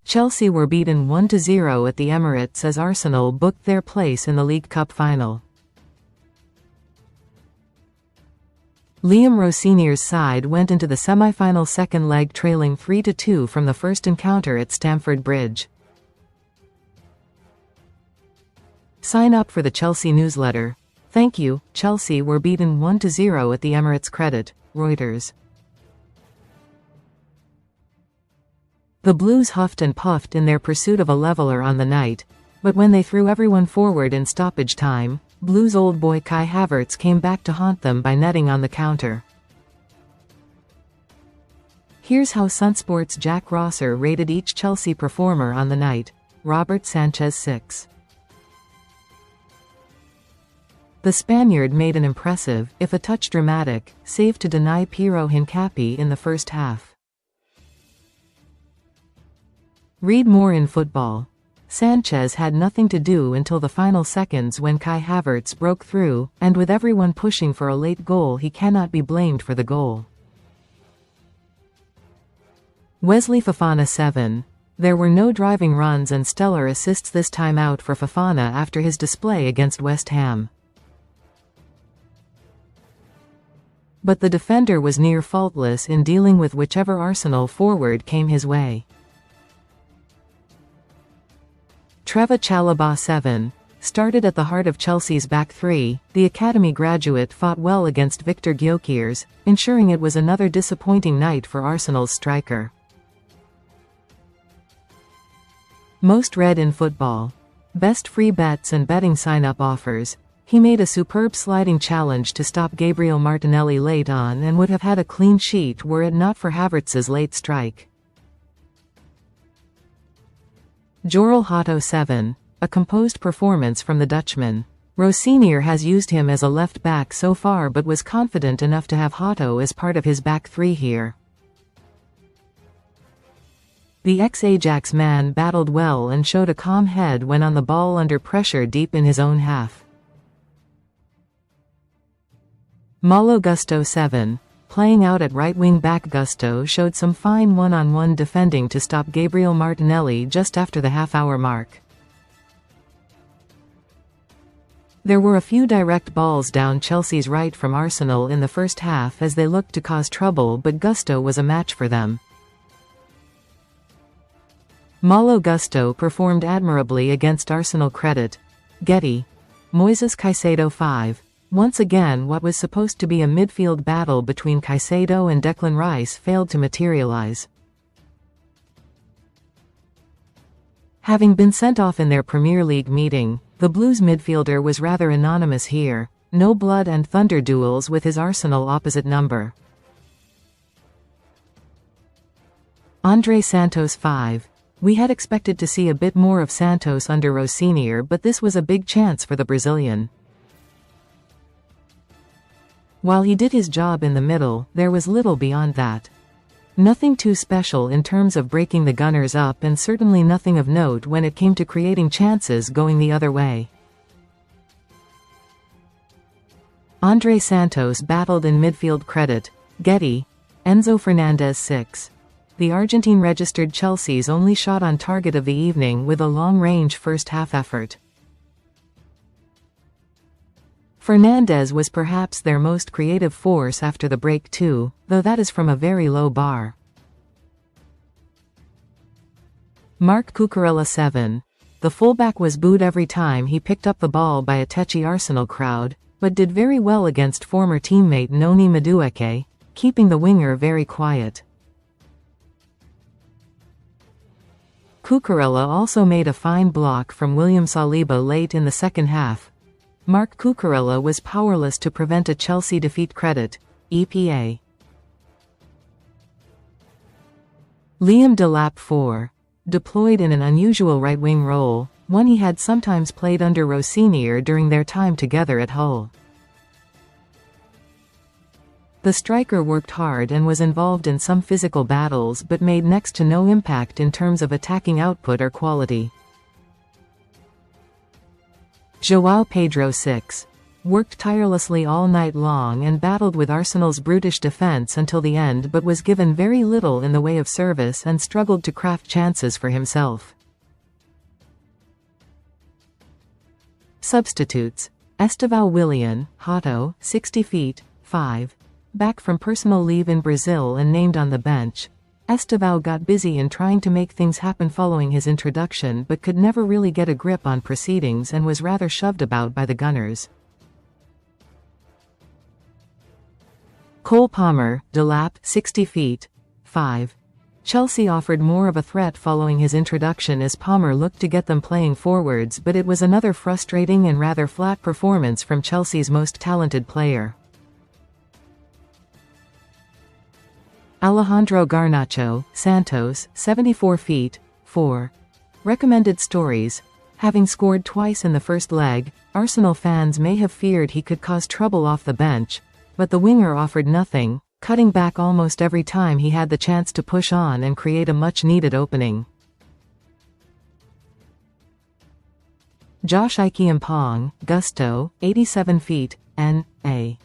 Chelsea were beaten 1-0 at the Emirates as Arsenal booked their place in the League Cup final. Liam Rosenior's side went into the semi-final second leg trailing 3-2 from the first encounter at Stamford Bridge. Sign up for the Chelsea newsletter. Thank you. Chelsea were beaten 1-0 at the EmiratesCredit. Reuters. The Blues huffed and puffed in their pursuit of a leveller on the night, but when they threw everyone forward in stoppage time, Blues old boy Kai Havertz came back to haunt them by netting on the counter. Here's how SunSport's Jack Rosser rated each Chelsea performer on the night. Robert Sanchez 6. The Spaniard made an impressive, if a touch dramatic, save to deny Piero Hincapie in the first half. Read more in football. Sanchez had nothing to do until the final seconds when Kai Havertz broke through, and with everyone pushing for a late goal he cannot be blamed for the goal. Wesley Fofana 7. There were no driving runs and stellar assists this time out for Fofana after his display against West Ham. But the defender was near faultless in dealing with whichever Arsenal forward came his way. Chalobah 7. Started at the heart of Chelsea's back three, the academy graduate fought well against Victor Gyökeres, ensuring it was another disappointing night for Arsenal's striker. Most read in football. Best free bets and betting sign-up offers. He made a superb sliding challenge to stop Gabriel Martinelli late on and would have had a clean sheet were it not for Havertz's late strike. Jorel Hato 7. A composed performance from the Dutchman. Rosenior has used him as a left back so far but was confident enough to have Hato as part of his back three here. The ex-Ajax man battled well and showed a calm head when on the ball under pressure deep in his own half. Malo Gusto 7. Playing out at right wing back, Gusto showed some fine one-on-one defending to stop Gabriel Martinelli just after the half-hour mark. There were a few direct balls down Chelsea's right from Arsenal in the first half as they looked to cause trouble, but Gusto was a match for them. Malo Gusto performed admirably against Arsenal. Credit. Getty. Moises Caicedo 5. Once again, what was supposed to be a midfield battle between Caicedo and Declan Rice failed to materialize. Having been sent off in their Premier League meeting, the Blues midfielder was rather anonymous here. No blood and thunder duels with his Arsenal opposite number. Andre Santos 5. We had expected to see a bit more of Santos under Rosenior, but this was a big chance for the Brazilian. While he did his job in the middle, there was little beyond that. Nothing too special in terms of breaking the Gunners up, and certainly nothing of note when it came to creating chances going the other way. Andre Santos battled in midfield. Credit. Getty. Enzo Fernandez 6. The Argentine registered Chelsea's only shot on target of the evening with a long-range first-half effort. Fernandez was perhaps their most creative force after the break too, though that is from a very low bar. Marc Cucurella 7. The fullback was booed every time he picked up the ball by a tetchy Arsenal crowd, but did very well against former teammate Noni Madueke, keeping the winger very quiet. Cucurella also made a fine block from William Saliba late in the second half. Marc Cucurella was powerless to prevent a Chelsea defeat. Credit. EPA. Liam Delap 4. Deployed in an unusual right-wing role, one he had sometimes played under Rosenior during their time together at Hull. The striker worked hard and was involved in some physical battles but made next to no impact in terms of attacking output or quality. João Pedro 6. Worked tirelessly all night long and battled with Arsenal's brutish defence until the end, but was given very little in the way of service and struggled to craft chances for himself. Substitutes: Estevão Willian, Hato, 60 feet, 5. Back from personal leave in Brazil and named on the bench. Estevão got busy in trying to make things happen following his introduction, but could never really get a grip on proceedings and was rather shoved about by the Gunners. Cole Palmer, Delap, 60 feet, 5. Chelsea offered more of a threat following his introduction as Palmer looked to get them playing forwards, but it was another frustrating and rather flat performance from Chelsea's most talented player. Alejandro Garnacho, Santos, 74 feet, 4. Recommended stories: having scored twice in the first leg, Arsenal fans may have feared he could cause trouble off the bench, but the winger offered nothing, cutting back almost every time he had the chance to push on and create a much-needed opening. Josh Ikeampong, Gusto, 87 feet, N.A.